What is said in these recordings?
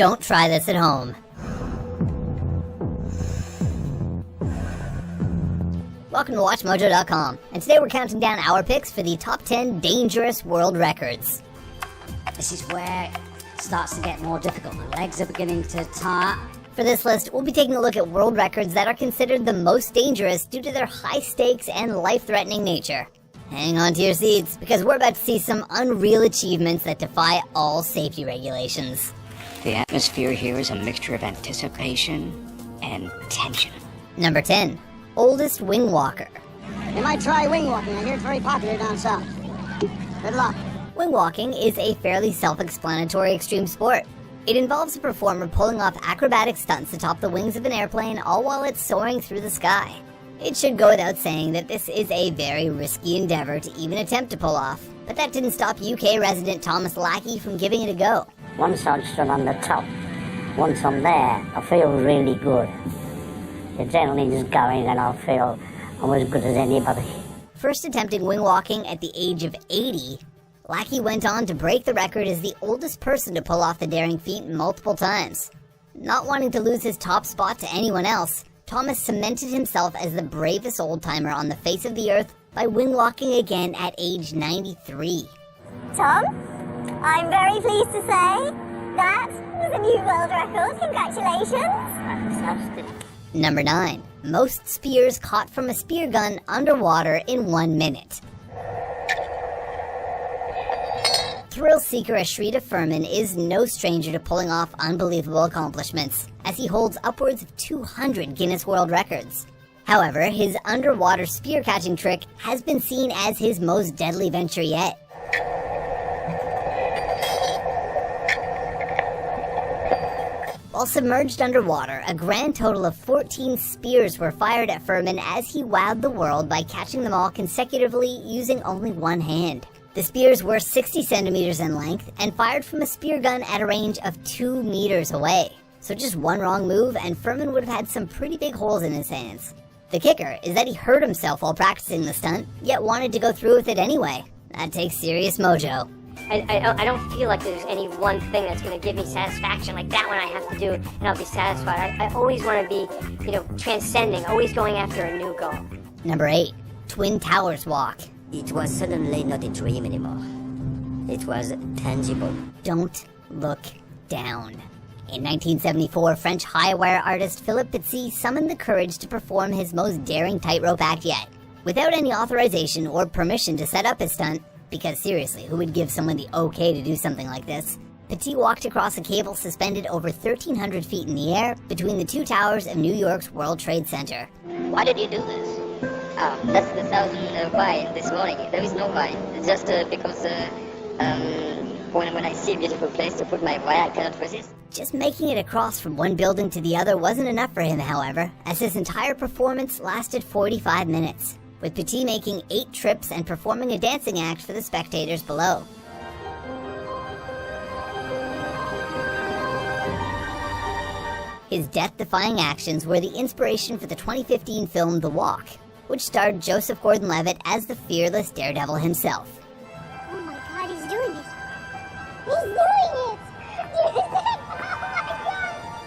Don't try this at home. Welcome to WatchMojo.com, and today we're counting down our picks for the top 10 dangerous world records. This is where it starts to get more difficult. My legs are beginning to tire. For this list, we'll be taking a look at world records that are considered the most dangerous due to their high stakes and life-threatening nature. Hang on to your seats, because we're about to see some unreal achievements that defy all safety regulations. The atmosphere here is a mixture of anticipation and tension. Number 10. Oldest wing walker. You might try wing walking. I hear it's very popular down south. Good luck. Wing walking is a fairly self-explanatory extreme sport. It involves a performer pulling off acrobatic stunts atop the wings of an airplane, all while it's soaring through the sky. It should go without saying that this is a very risky endeavor to even attempt to pull off, but that didn't stop UK resident Thomas Lackey from giving it a go. Once I stood on the top, once I'm there, I feel really good. The adrenaline's going and I feel I'm as good as anybody. First attempting wing walking at the age of 80, Lackey went on to break the record as the oldest person to pull off the daring feat multiple times. Not wanting to lose his top spot to anyone else, Thomas cemented himself as the bravest old-timer on the face of the earth by wing walking again at age 93. Tom, I'm very pleased to say that was a new world record. Congratulations. Fantastic. Number 9. Most spears caught from a spear gun underwater in 1 minute. Thrill seeker Ashrita Furman is no stranger to pulling off unbelievable accomplishments, as he holds upwards of 200 Guinness World Records. However, his underwater spear catching trick has been seen as his most deadly venture yet. While submerged underwater, a grand total of 14 spears were fired at Furman as he wowed the world by catching them all consecutively using only one hand. The spears were 60 centimeters in length and fired from a spear gun at a range of 2 meters away. So just one wrong move and Furman would have had some pretty big holes in his hands. The kicker is that he hurt himself while practicing the stunt, yet wanted to go through with it anyway. That takes serious mojo. I don't feel like there's any one thing that's going to give me satisfaction. Like that one I have to do and I'll be satisfied. I always want to be, transcending, always going after a new goal. Number 8. Twin Towers Walk. It was suddenly not a dream anymore. It was tangible. Don't look down. In 1974, French high wire artist Philippe Pizzi summoned the courage to perform his most daring tightrope act yet. Without any authorization or permission to set up his stunt, because seriously, who would give someone the okay to do something like this? Pizzi walked across a cable suspended over 1,300 feet in the air between the two towers of New York's World Trade Center. Why did you do this? That's the thousand why this morning. There is no why. It's just because when I see a beautiful place to put my why, I cannot resist. Just making it across from one building to the other wasn't enough for him, however, as his entire performance lasted 45 minutes, with Pizzi making 8 trips and performing a dancing act for the spectators below. His death-defying actions were the inspiration for the 2015 film The Walk, which starred Joseph Gordon-Levitt as the fearless daredevil himself. Oh my god, he's doing it. He's doing it. Oh my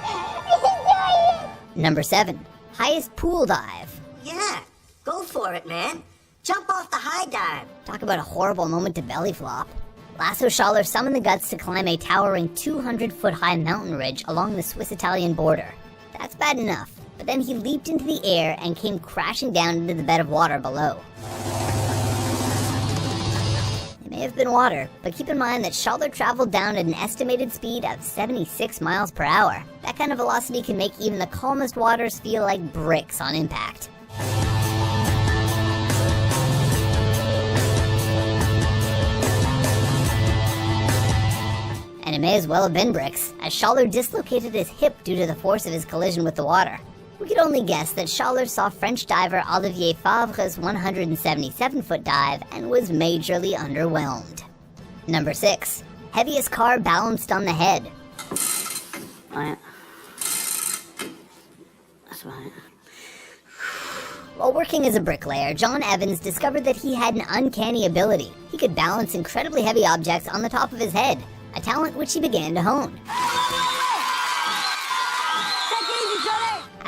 god. He's doing it. Number 7. Highest pool dive. Yeah, go for it, man. Jump off the high dive. Talk about a horrible moment to belly flop. Lasso Schaller summoned the guts to climb a towering 200-foot-high mountain ridge along the Swiss-Italian border. That's bad enough, but then he leaped into the air and came crashing down into the bed of water below. It may have been water, but keep in mind that Schaller traveled down at an estimated speed of 76 miles per hour. That kind of velocity can make even the calmest waters feel like bricks on impact. And it may as well have been bricks, as Schaller dislocated his hip due to the force of his collision with the water. We could only guess that Schaller saw French diver Olivier Favre's 177-foot dive and was majorly underwhelmed. Number 6. Heaviest car balanced on the head. Right. That's right. While working as a bricklayer, John Evans discovered that he had an uncanny ability. He could balance incredibly heavy objects on the top of his head, a talent which he began to hone.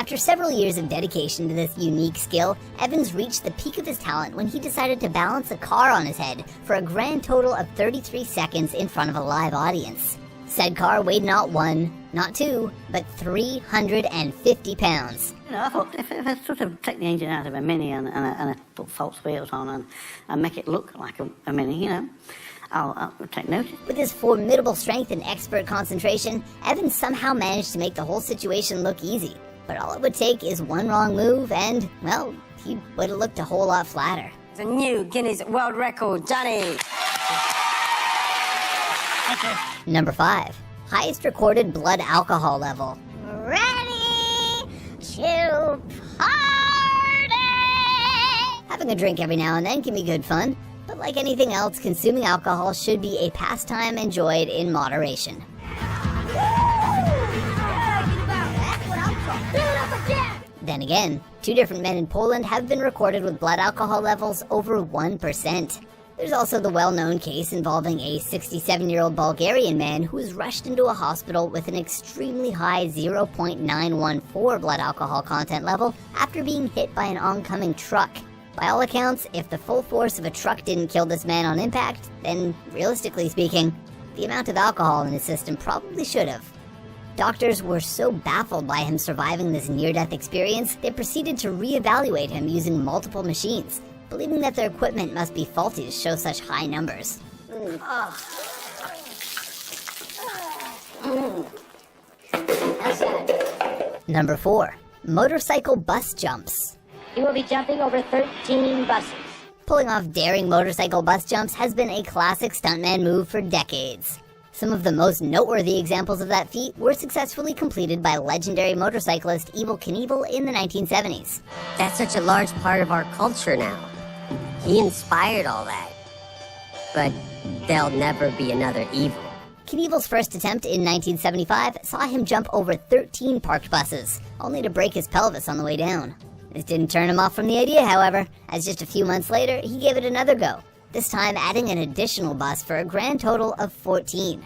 After several years of dedication to this unique skill, Evans reached the peak of his talent when he decided to balance a car on his head for a grand total of 33 seconds in front of a live audience. Said car weighed not 1, not 2, but 350 pounds. I thought if I sort of take the engine out of a Mini and I put false wheels on and make it look like a Mini, I'll take notice. With his formidable strength and expert concentration, Evans somehow managed to make the whole situation look easy. But all it would take is one wrong move and, well, he would have looked a whole lot flatter. It's a new Guinness World Record, Johnny. Number 5. Highest recorded blood alcohol level. Ready to party! Having a drink every now and then can be good fun, but like anything else, consuming alcohol should be a pastime enjoyed in moderation. Then again, 2 different men in Poland have been recorded with blood alcohol levels over 1%. There's also the well-known case involving a 67-year-old Bulgarian man who was rushed into a hospital with an extremely high 0.914 blood alcohol content level after being hit by an oncoming truck. By all accounts, if the full force of a truck didn't kill this man on impact, then realistically speaking, the amount of alcohol in his system probably should have. Doctors were so baffled by him surviving this near-death experience, they proceeded to re-evaluate him using multiple machines, believing that their equipment must be faulty to show such high numbers. Number 4. Motorcycle bus jumps. You will be jumping over 13 buses. Pulling off daring motorcycle bus jumps has been a classic stuntman move for decades. Some of the most noteworthy examples of that feat were successfully completed by legendary motorcyclist Evel Knievel in the 1970s. That's such a large part of our culture now. He inspired all that. But there'll never be another Evel. Knievel's first attempt in 1975 saw him jump over 13 parked buses, only to break his pelvis on the way down. This didn't turn him off from the idea, however, as just a few months later, he gave it another go, this time adding an additional bus for a grand total of 14.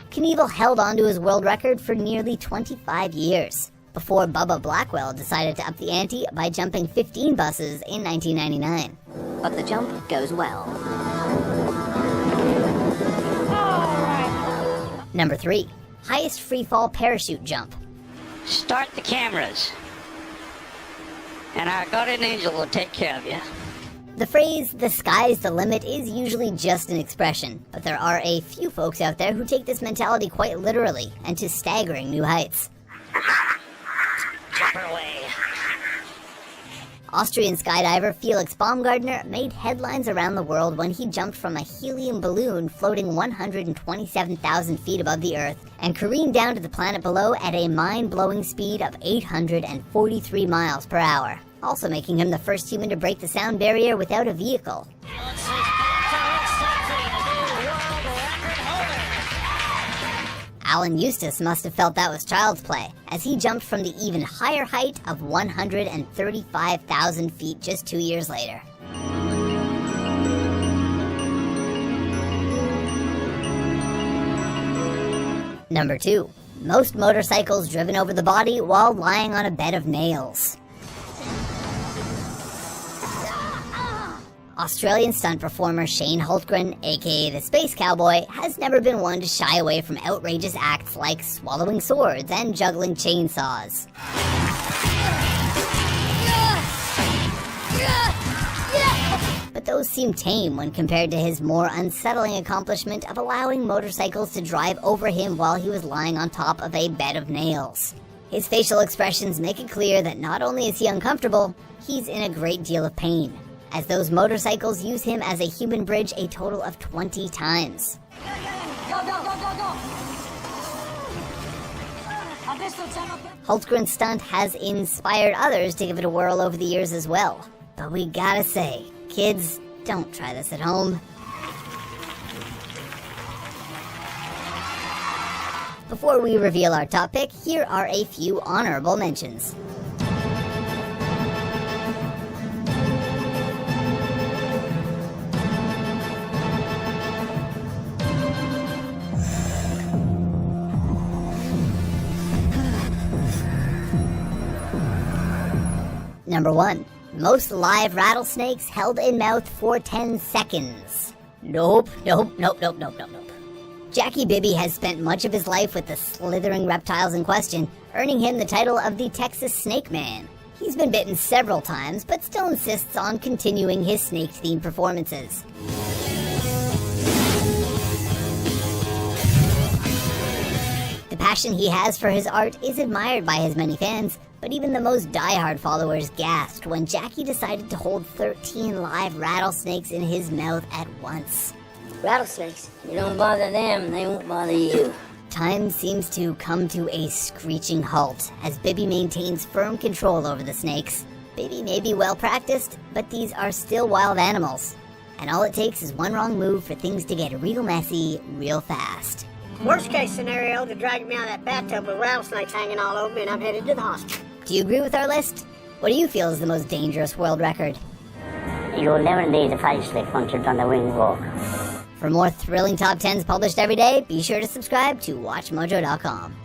Knievel held on to his world record for nearly 25 years, before Bubba Blackwell decided to up the ante by jumping 15 buses in 1999. But the jump goes well. Number 3. Highest freefall parachute jump. Start the cameras, and our guardian angel will take care of you. The phrase, "the sky's the limit," is usually just an expression, but there are a few folks out there who take this mentality quite literally and to staggering new heights. Jump her away. Austrian skydiver Felix Baumgartner made headlines around the world when he jumped from a helium balloon floating 127,000 feet above the Earth and careened down to the planet below at a mind-blowing speed of 843 miles per hour, also making him the first human to break the sound barrier without a vehicle. Alan Eustace must have felt that was child's play, as he jumped from the even higher height of 135,000 feet just 2 years later. Number 2. Most motorcycles driven over the body while lying on a bed of nails. Australian stunt performer Shane Hultgren, aka the Space Cowboy, has never been one to shy away from outrageous acts like swallowing swords and juggling chainsaws. But those seem tame when compared to his more unsettling accomplishment of allowing motorcycles to drive over him while he was lying on top of a bed of nails. His facial expressions make it clear that not only is he uncomfortable, he's in a great deal of pain, as those motorcycles use him as a human bridge a total of 20 times. Hultgren's stunt has inspired others to give it a whirl over the years as well. But we gotta say, kids, don't try this at home. Before we reveal our top pick, here are a few honorable mentions. Number 1. Most live rattlesnakes held in mouth for 10 seconds. Nope. Jackie Bibby has spent much of his life with the slithering reptiles in question, earning him the title of the Texas Snake Man. He's been bitten several times, but still insists on continuing his snake-themed performances. The passion he has for his art is admired by his many fans, but even the most die-hard followers gasped when Jackie decided to hold 13 live rattlesnakes in his mouth at once. Rattlesnakes, you don't bother them, they won't bother you. Time seems to come to a screeching halt as Bibby maintains firm control over the snakes. Bibby may be well practiced, but these are still wild animals. And all it takes is one wrong move for things to get real messy real fast. Worst case scenario, they dragged me out of that bathtub with rattlesnakes hanging all over me and I'm headed to the hospital. Do you agree with our list? What do you feel is the most dangerous world record? You'll never need a facelift once you've done the wing walk. For more thrilling top 10s published every day, be sure to subscribe to WatchMojo.com.